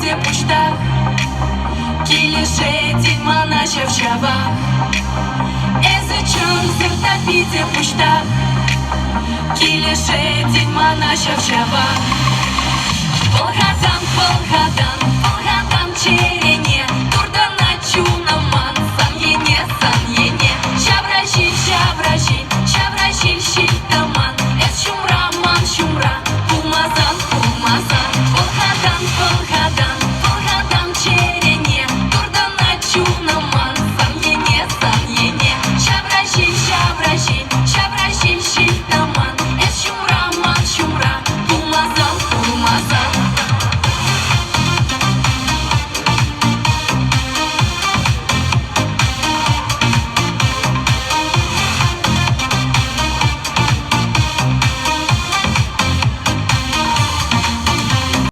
tapide pushta Kileshetin mana shavshava Eze qënë zër tapide pushta Kileshetin mana shavshava